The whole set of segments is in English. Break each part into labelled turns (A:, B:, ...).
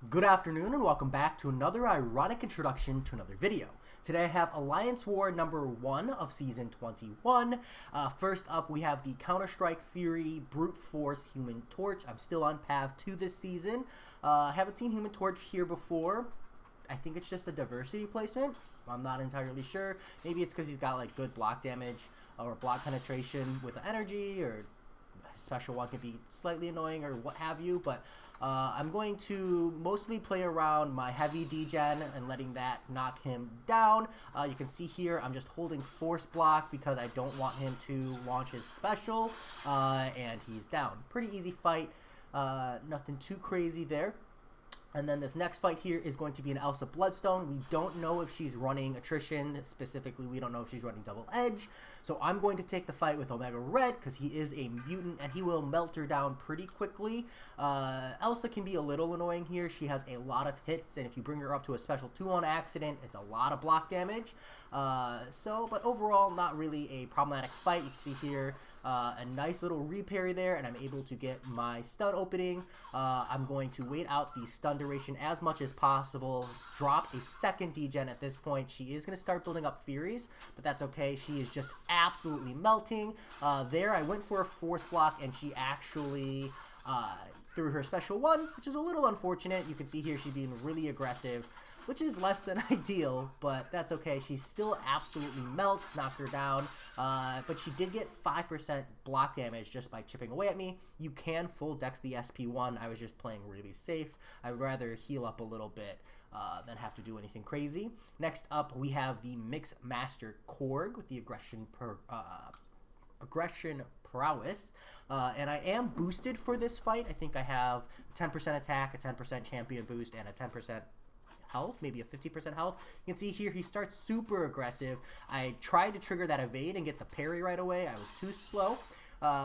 A: Good afternoon and welcome back to another ironic introduction to another video. Today I have Alliance War number 1 of Season 21. First up we have the Counter-Strike Fury Brute Force Human Torch. I'm still on path to this season. Haven't seen Human Torch here before. I think it's just a diversity placement. I'm not entirely sure. Maybe it's because he's got like good block damage or block penetration with the energy, or special one can be slightly annoying or what have you, but I'm going to mostly play around my heavy degen and letting that knock him down. You can see here I'm just holding force block because I don't want him to launch his special, and he's down. Pretty easy fight, nothing too crazy there. And then this next fight here is going to be an Elsa Bloodstone. We don't know if she's running attrition. Specifically, we don't know if she's running double edge. So I'm going to take the fight with Omega Red because he is a mutant and he will melt her down pretty quickly. Elsa can be a little annoying here. She has a lot of hits, and if you bring her up to a special 2 on accident, it's a lot of block damage. But overall, not really a problematic fight. You can see here a nice little reparry there, and I'm able to get my stun opening. I'm going to wait out the stun duration as much as possible, drop a second degen at this point. She is going to start building up Furies, but that's okay. She is just absolutely melting. There I went for a force block, and she actually threw her special 1, which is a little unfortunate. You can see here she's being really aggressive, which is less than ideal, but that's okay. She still absolutely melts, knock her down, but she did get 5% block damage just by chipping away at me. You can full dex the SP1. I was just playing really safe. I would rather heal up a little bit than have to do anything crazy. Next up, we have the Mixmaster Korg with the aggression prowess, and I am boosted for this fight. I think I have 10% attack, a 10% champion boost, and a 10% health, maybe a 50% health. You can see here he starts super aggressive. I tried to trigger that evade and get the parry right away. I was too slow,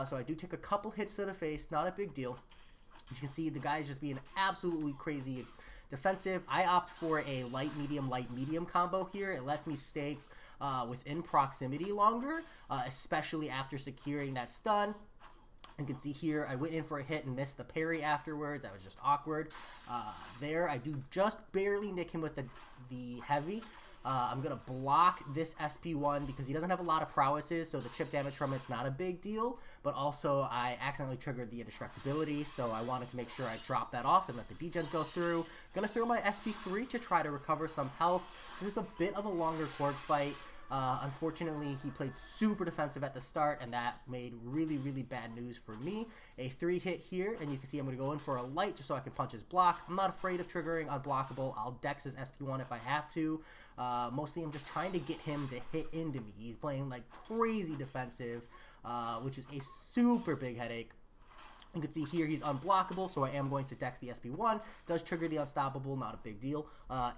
A: so I do take a couple hits to the face, not a big deal. As you can see, the guy is just being absolutely crazy defensive. I opt for a light medium combo here. It lets me stay within proximity longer, especially after securing that stun. You can see here I went in for a hit and missed the parry afterwards. That was just awkward. There I do just barely nick him with the heavy. I'm going to block this SP1 because he doesn't have a lot of prowesses, so the chip damage from it's not a big deal. But also I accidentally triggered the indestructibility, so I wanted to make sure I drop that off and let the degens go through. Going to throw my SP3 to try to recover some health. This is a bit of a longer Korg fight. Unfortunately, he played super defensive at the start, and that made really bad news for me. A 3-hit here, and you can see I'm going to go in for a light just so I can punch his block. I'm not afraid of triggering unblockable. I'll dex his SP1 if I have to. Mostly I'm just trying to get him to hit into me. He's playing like crazy defensive, which is a super big headache. You can see here he's unblockable, so I am going to dex the SP1. Does trigger the unstoppable, not a big deal,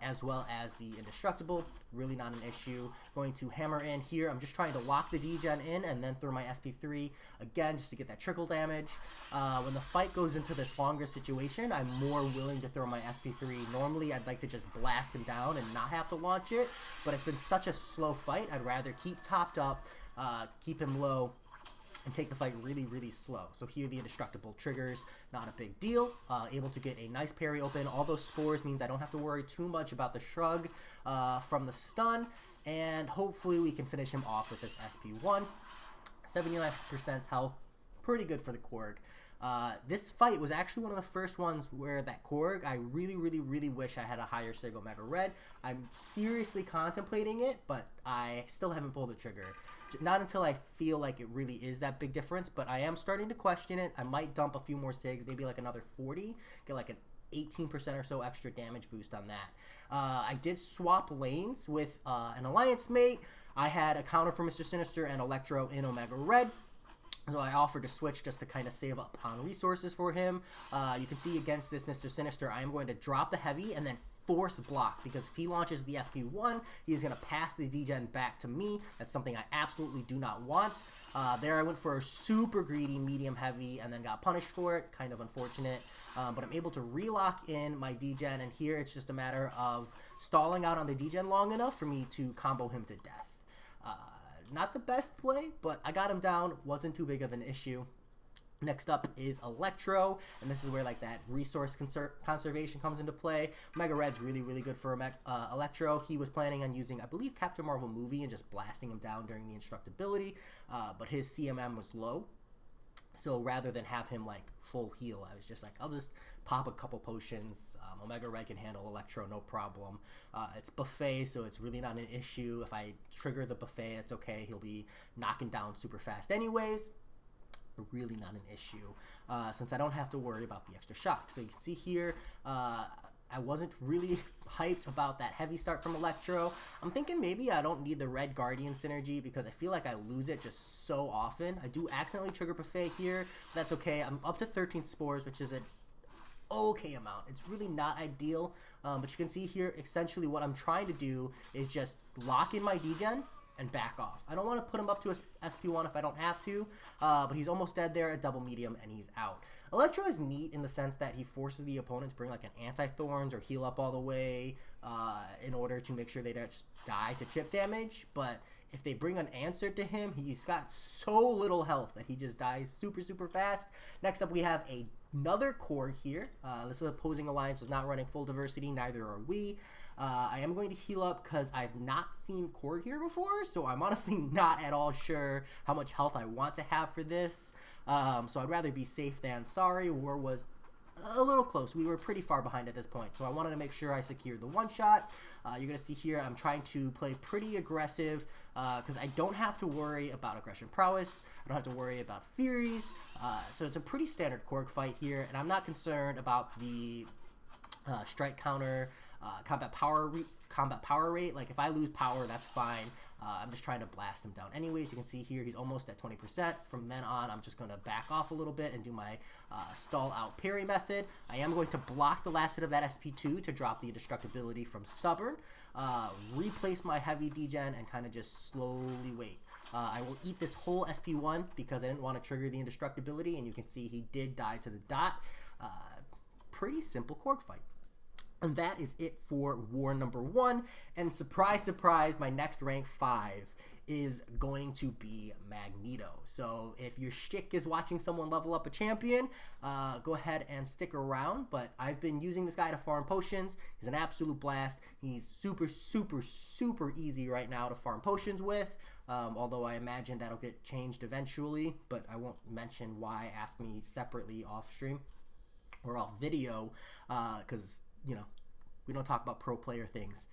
A: as well as the indestructible, really not an issue. Going to hammer in here. I'm just trying to lock the degen in and then throw my SP3 again just to get that trickle damage. When the fight goes into this longer situation, I'm more willing to throw my SP3. Normally I'd like to just blast him down and not have to launch it, but it's been such a slow fight, I'd rather keep topped up, keep him low, and take the fight really slow. So here the indestructible triggers, not a big deal. Able to get a nice parry open. All those spores means I don't have to worry too much about the shrug from the stun, and hopefully we can finish him off with this SP1. 79% health, pretty good for the Korg. This fight was actually one of the first ones where that Korg, I really wish I had a higher Sig Omega Red. I'm seriously contemplating it, but I still haven't pulled the trigger. Not until I feel like it really is that big difference, but I am starting to question it. I might dump a few more Sigs, maybe like another 40, get like an 18% or so extra damage boost on that. I did swap lanes with an alliance mate. I had a counter for Mr. Sinister and Electro in Omega Red, so I offered to switch just to kind of save up on resources for him. You can see against this Mr. Sinister, I am going to drop the heavy and then force block, because if he launches the SP1, he's going to pass the degen back to me. That's something I absolutely do not want. There I went for a super greedy medium heavy and then got punished for it. Kind of unfortunate, but I'm able to relock in my degen, and here it's just a matter of stalling out on the degen long enough for me to combo him to death. Not the best play, but I got him down. Wasn't too big of an issue. Next up is Electro, and this is where like that resource conservation comes into play. Omega Red's really, really good for Electro. He was planning on using, I believe, Captain Marvel movie and just blasting him down during the indestructibility, but his CMM was low. So rather than have him like full heal, I was just like, I'll just pop a couple potions. Omega Red can handle Electro, no problem. It's buffet, so it's really not an issue. If I trigger the buffet, it's okay. He'll be knocking down super fast anyways. Really not an issue since I don't have to worry about the extra shock. So you can see here, I wasn't really hyped about that heavy start from Electro. I'm thinking maybe I don't need the Red Guardian synergy because I feel like I lose it just so often. I do accidentally trigger buffet here. That's okay. I'm up to 13 spores, which is an okay amount. It's really not ideal, but you can see here essentially what I'm trying to do is just lock in my degen and back off. I don't want to put him up to a SP1 if I don't have to, but he's almost dead there at double medium and he's out. Electro is neat in the sense that he forces the opponent to bring like an anti-thorns or heal up all the way in order to make sure they don't just die to chip damage, but if they bring an answer to him, he's got so little health that he just dies super, super fast. Next up, we have another Korg here. This opposing alliance is not running full diversity, neither are we. I am going to heal up because I've not seen Korg here before, so I'm honestly not at all sure how much health I want to have for this. So I'd rather be safe than sorry. War was a little close. We were pretty far behind at this point, so I wanted to make sure I secured the one-shot. You're going to see here I'm trying to play pretty aggressive because I don't have to worry about aggression prowess. I don't have to worry about Furies. So it's a pretty standard Korg fight here, and I'm not concerned about the strike counter, combat power rate. Like if I lose power, that's fine. I'm just trying to blast him down anyways. You can see here he's almost at 20%. From then on, I'm just going to back off a little bit and do my stall out parry method. I am going to block the last hit of that SP2 to drop the indestructibility from Stubborn, replace my heavy degen, and kind of just slowly wait. I will eat this whole SP1 because I didn't want to trigger the indestructibility, and you can see he did die to the dot. Pretty simple Korg fight. And that is it for war number 1. And surprise, surprise, my next rank 5 is going to be Magneto. So if your shtick is watching someone level up a champion, go ahead and stick around. But I've been using this guy to farm potions. He's an absolute blast. He's super, super, super easy right now to farm potions with. Although I imagine that'll get changed eventually. But I won't mention why. Ask me separately off stream or off video because you know, we don't talk about pro player things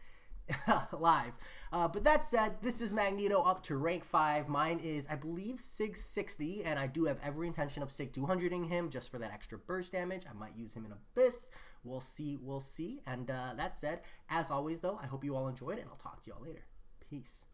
A: live. But that said, this is Magneto up to rank 5. Mine is, I believe, Sig 60, and I do have every intention of Sig 200ing him just for that extra burst damage. I might use him in Abyss. We'll see, we'll see. And that said, as always, though, I hope you all enjoyed it, and I'll talk to you all later. Peace.